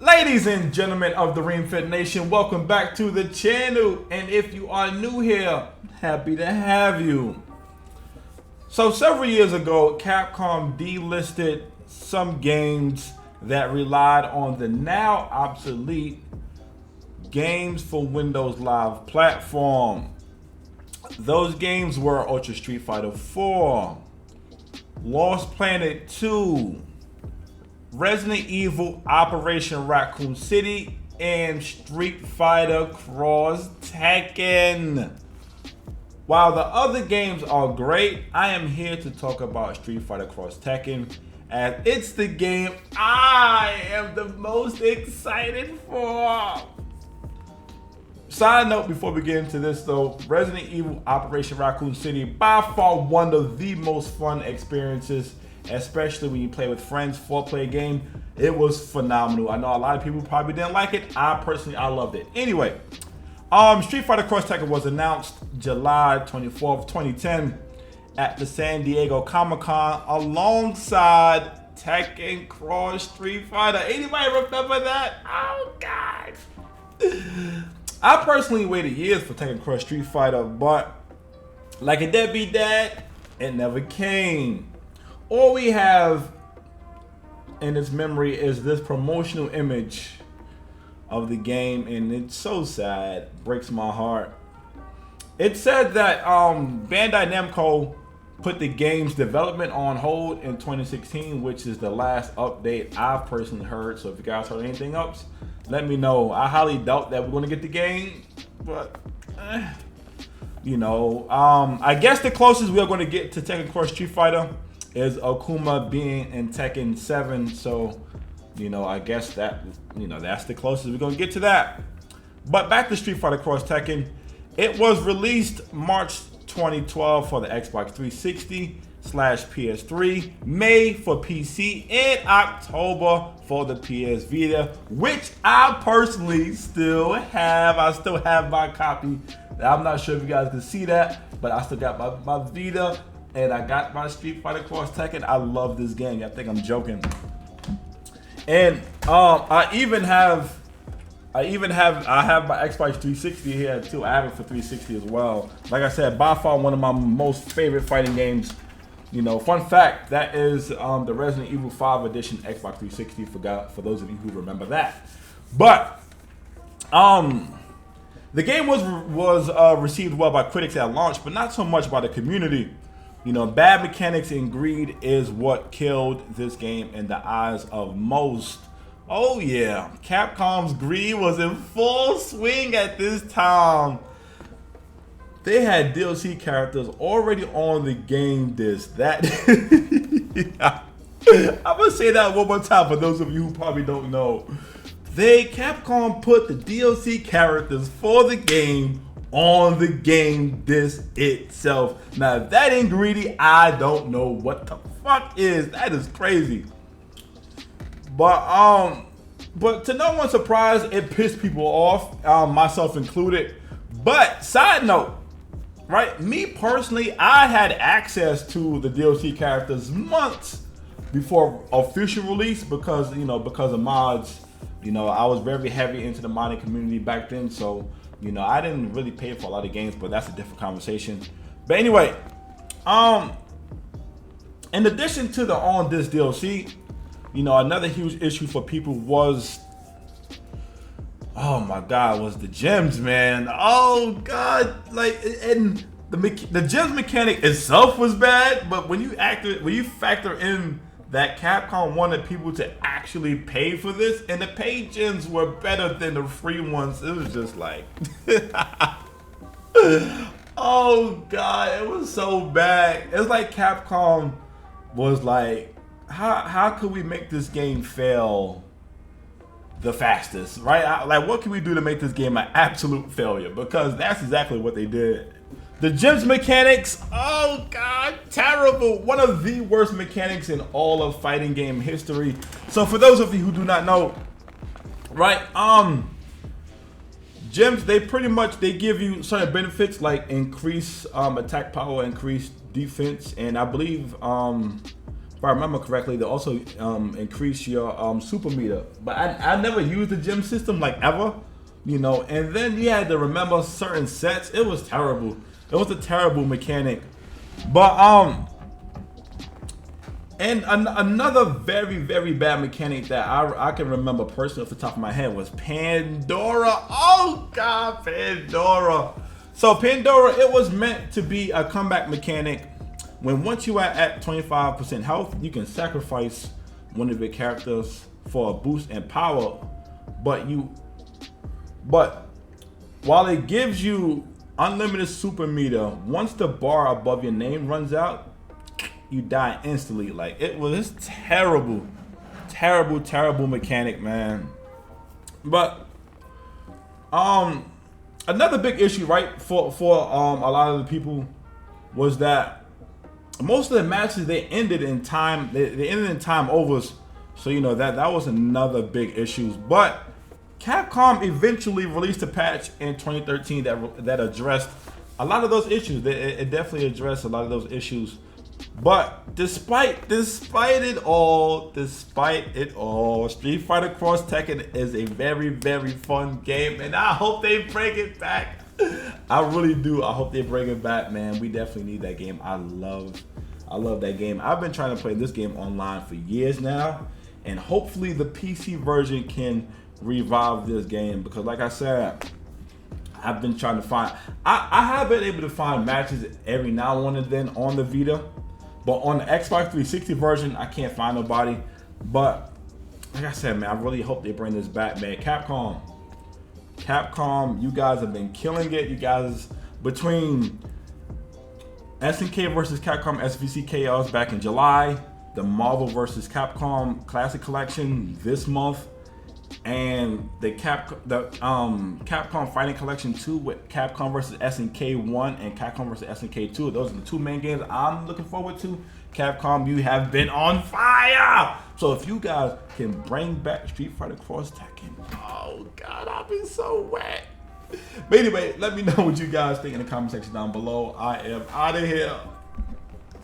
Ladies and gentlemen of the Ring Fit Nation, welcome back to the channel. And if you are new here, happy to have you. So several years ago, Capcom delisted some games that relied on the now obsolete Games for Windows Live platform. Those games were Ultra Street Fighter 4, Lost Planet 2, Resident Evil Operation Raccoon City, and Street Fighter X Tekken. While the other games are great, I am here to talk about Street Fighter X Tekken, as it's the game I am the most excited for. Side note before we get into this though, Resident Evil Operation Raccoon City, by far one of the most fun experiences, especially when you play with friends, 4-player game. It was phenomenal. I know a lot of people probably didn't like it. I loved it. Anyway, Street Fighter X Tekken was announced July 24th, 2010 at the San Diego Comic-Con alongside Tekken Cross Street Fighter. Anybody remember that? Oh God. I personally waited years for Tekken Cross Street Fighter, but like a deadbeat dad, it never came. All we have in its memory is this promotional image of the game, and it's so sad, breaks my heart. It said that Bandai Namco put the game's development on hold in 2016, which is the last update I've personally heard. So if you guys heard anything else, let me know. I highly doubt that we're going to get the game, but you know, I guess the closest we are going to get to Tekken Cross Street Fighter is Akuma being in Tekken 7. So, you know, I guess that, you know, that's the closest we're going to get to that. But back to Street Fighter Cross Tekken. It was released March 2012 for the Xbox 360/PS3, May for PC, and October for the PS Vita, which I personally still have. I still have my copy. I'm not sure if you guys can see that, but I still got my Vita, and I got my Street Fighter Cross Tekken. I love this game. I think I'm joking. And I have my Xbox 360 here too. I have it for 360 as well. Like I said, by far one of my most favorite fighting games. You know, fun fact, that is the Resident Evil 5 edition Xbox 360. For those of you who remember that. But the game was received well by critics at launch, but not so much by the community. You know, bad mechanics and greed is what killed this game in the eyes of most. Oh yeah, Capcom's greed was in full swing at this time. They had DLC characters already on the game disc. That I'm gonna say that one more time for those of you who probably don't know. Capcom put the DLC characters for the game on the game disc itself. Now if that ain't greedy, I don't know what the fuck is. That is crazy. But to no one's surprise, it pissed people off, myself included. But side note, right? Me personally, I had access to the DLC characters months before official release because of mods. You know, I was very heavy into the modding community back then, so you know, I didn't really pay for a lot of games, but that's a different conversation. But anyway, in addition to the on this DLC, you know, another huge issue for people was, oh my God, was the gems, man. Oh God, like, and the gems mechanic itself was bad, but when you factor in that Capcom wanted people to actually pay for this, and the paid gems were better than the free ones, it was just like, oh God, it was so bad. It's like Capcom was like, how could we make this game fail the fastest, right? Like, what can we do to make this game an absolute failure? Because that's exactly what they did. The gems mechanics, oh God, terrible. One of the worst mechanics in all of fighting game history. So for those of you who do not know, right, gems, they give you certain benefits like increase attack power, increase defense, and I believe if I remember correctly, they also increase your super meter. But I never used the gym system like ever, you know. And then you had to remember certain sets. It was terrible. It was a terrible mechanic. But and another very, very bad mechanic that I can remember personally off the top of my head was Pandora. Oh God, Pandora. So Pandora, it was meant to be a comeback mechanic. When once you are at 25% health, you can sacrifice one of your characters for a boost in power. But while it gives you unlimited super meter, once the bar above your name runs out, you die instantly. Like it was terrible, terrible, terrible mechanic, man. But another big issue, right, for a lot of the people was that most of the matches they ended in time. They ended in time overs. So you know that was another big issue. But Capcom eventually released a patch in 2013 that addressed a lot of those issues. It definitely addressed a lot of those issues. But despite it all, Street Fighter X Tekken is a very, very fun game, and I hope they bring it back. I really do. I hope they bring it back, man. We definitely need that game. I love that game. I've been trying to play this game online for years now, and hopefully the PC version can revive this game, because like I said, I've been trying to find, I have been able to find matches every now and then on the Vita, but on the Xbox 360 version, I can't find nobody. But like I said, man, I really hope they bring this back, man. Capcom, you guys have been killing it. You guys, between SNK versus Capcom SVC Chaos back in July, the Marvel versus Capcom Classic Collection this month, and the Capcom Fighting Collection 2 with Capcom versus SNK 1 and Capcom versus SNK 2. Those are the two main games I'm looking forward to. Capcom, you have been on fire! So if you guys can bring back Street Fighter X Tekken, oh God, I'll be so wet. But anyway, let me know what you guys think in the comment section down below. I am out of here.